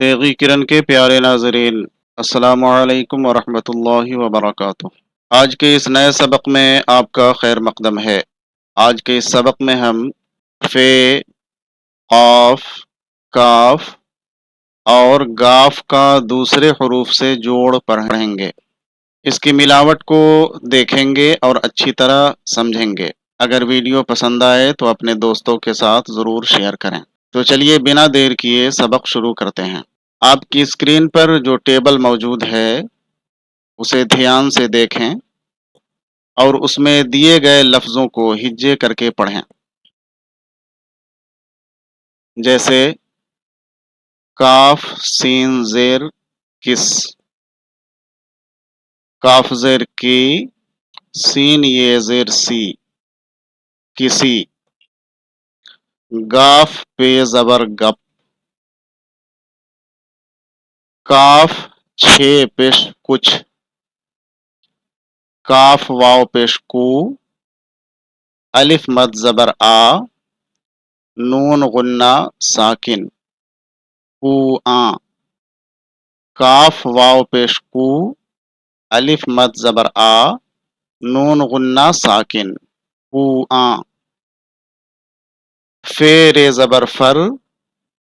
तेगी किरण के प्यारे नाजरीन, अस्सलामु अलैकुम वरहमतुल्लाहि वबरकातुह। आज के इस नए सबक में आपका खैर मकदम है। आज के इस सबक में हम फे, काफ, काफ और गाफ का दूसरे हरूफ से जोड़ पढ़ेंगे। इसकी मिलावट को देखेंगे और अच्छी तरह समझेंगे। अगर वीडियो पसंद आए तो अपने दोस्तों के साथ ज़रूर शेयर करें। तो चलिए बिना देर किए सबक शुरू करते हैं। आपकी स्क्रीन पर जो टेबल मौजूद है उसे ध्यान से देखें और उसमें दिए गए लफ्ज़ों को हिज्जे करके पढ़ें। जैसे काफ सीन जेर किस, काफ जेर की, सीन ये जेर सी, किसी। गाफ पे जबर गप, काफ छे पेश कुछ, काफ वाव पेश कू, अलिफ मद जबर आ, नून गुन्ना साकिन, कू आ। काफ वाव पेश कू, अलिफ मद जबर आ, नून गुन्ना साकिन, कू आ। फे रे जबर फर,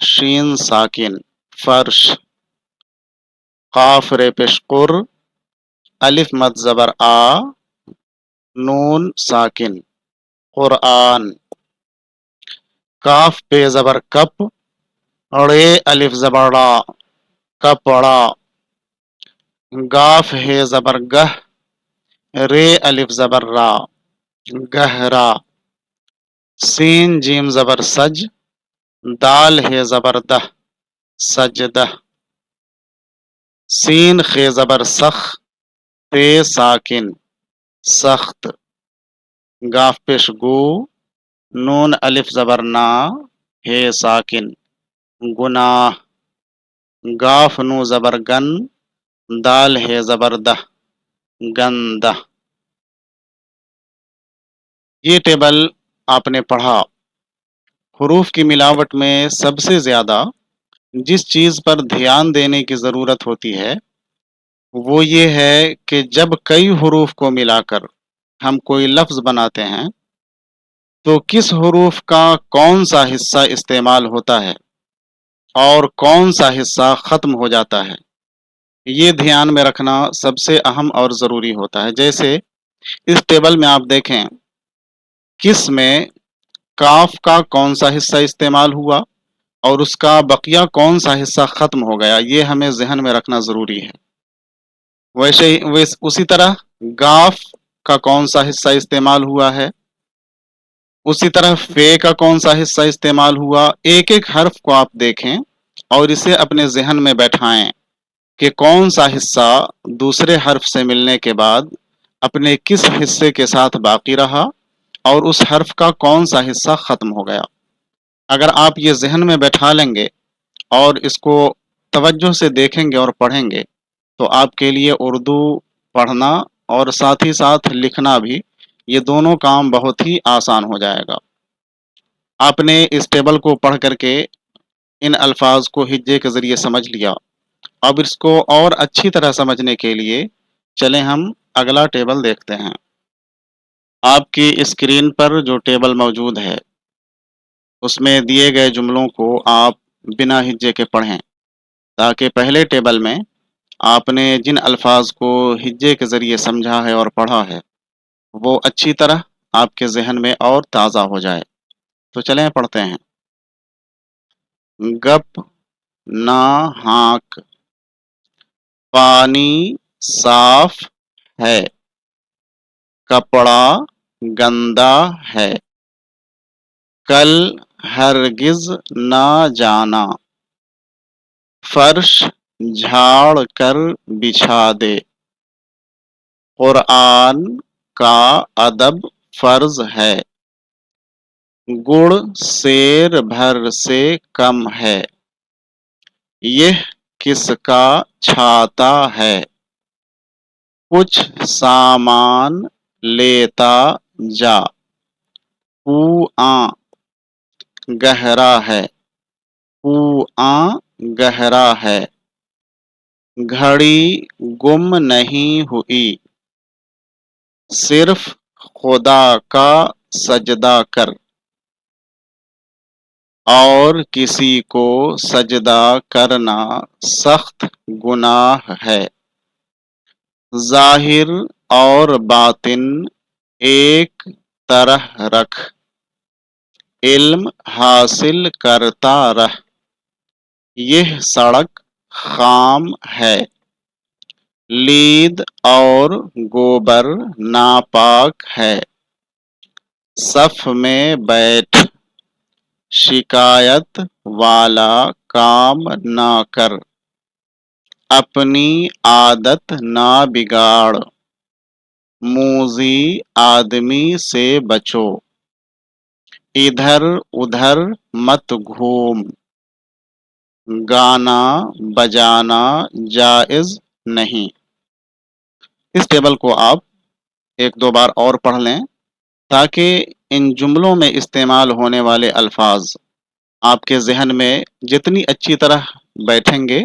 शीन साकिन, फर्श। काफ रे पेश कुर, अलिफ मद जबर आ, नून साकिन, कुरआन। काफ पे जबर कप, रे अलिफ जबर रा, कपड़ा। गाफ है जबर गह, रे अलिफ जबर रा, गहरा। सीन जीम जबर सज, दाल है जबर दह, सजदह। सीन खे जबर सख, ते साकिन, सख्त। गाफ पेश गू, नून अलिफ जबर ना, हे साकिन, गुनाह। गाफ नू जबर गन, दाल है जबर दह, गंदा। ये टेबल आपने पढ़ा। हुरूफ की मिलावट में सबसे ज्यादा जिस चीज पर ध्यान देने की जरूरत होती है वो ये है कि जब कई हुरूफ को मिलाकर हम कोई लफ्ज बनाते हैं तो किस हुरूफ का कौन सा हिस्सा इस्तेमाल होता है और कौन सा हिस्सा खत्म हो जाता है, ये ध्यान में रखना सबसे अहम और ज़रूरी होता है। जैसे इस टेबल में आप देखें, किस में काफ का कौन सा हिस्सा इस्तेमाल हुआ और उसका बकिया कौन सा हिस्सा खत्म हो गया, ये हमें जहन में रखना ज़रूरी है। वैसे ही उसी तरह गाफ का कौन सा हिस्सा इस्तेमाल हुआ है, उसी तरह फे का कौन सा हिस्सा इस्तेमाल हुआ। एक एक हर्फ को आप देखें और इसे अपने जहन में बैठाएं कि कौन सा हिस्सा दूसरे हर्फ से मिलने के बाद अपने किस हिस्से के साथ बाकी रहा और उस हर्फ का कौन सा हिस्सा खत्म हो गया। अगर आप ये जहन में बैठा लेंगे और इसको तवज्जो से देखेंगे और पढ़ेंगे तो आपके लिए उर्दू पढ़ना और साथ ही साथ लिखना भी, ये दोनों काम बहुत ही आसान हो जाएगा। आपने इस टेबल को पढ़ करके इन अल्फाज को हिज्जे के ज़रिए समझ लिया। अब इसको और अच्छी तरह समझने के लिए चलें हम अगला टेबल देखते हैं। आपकी स्क्रीन पर जो टेबल मौजूद है उसमें दिए गए जुमलों को आप बिना हिज्जे के पढ़ें ताकि पहले टेबल में आपने जिन अल्फाज को हिज्जे के ज़रिए समझा है और पढ़ा है वो अच्छी तरह आपके जहन में और ताज़ा हो जाए। तो चलें पढ़ते हैं। गप ना हाँक, पानी साफ है, कपड़ा गंदा है, कल हरगिज ना जाना, फर्श झाड़ कर बिछा दे, कुरआन का अदब फर्ज है, गुड़ शेर भर से कम है, यह किसका छाता है, कुछ सामान लेता जा, कुआं गहरा है, कुआं گہرا ہے، گھڑی گم نہیں ہوئی، صرف خدا کا سجدہ کر، اور کسی کو سجدہ کرنا سخت گناہ ہے۔ ظاہر اور باطن ایک طرح رکھ، علم حاصل کرتا رہ، یہ سڑک خام ہے، لید اور گوبر ناپاک ہے، صف میں بیٹھ، شکایت والا کام نہ کر، اپنی عادت نہ بگاڑ، موذی آدمی سے بچو، ادھر ادھر مت گھوم، گانا بجانا جائز نہیں۔ اس ٹیبل کو آپ ایک دو بار اور پڑھ لیں تاکہ ان جملوں میں استعمال ہونے والے الفاظ آپ کے ذہن میں جتنی اچھی طرح بیٹھیں گے،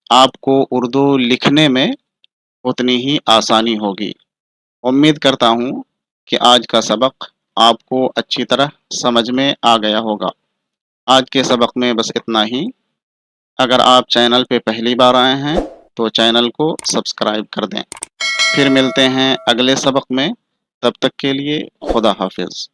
آپ کو اردو لکھنے میں اتنی ہی آسانی ہوگی۔ امید کرتا ہوں کہ آج کا سبق آپ کو اچھی طرح سمجھ میں آ گیا ہوگا۔ آج کے سبق میں بس اتنا ہی۔ اگر آپ چینل پہ پہلی بار آئے ہیں تو چینل کو سبسکرائب کر دیں۔ پھر ملتے ہیں اگلے سبق میں، تب تک کے لیے خدا حافظ۔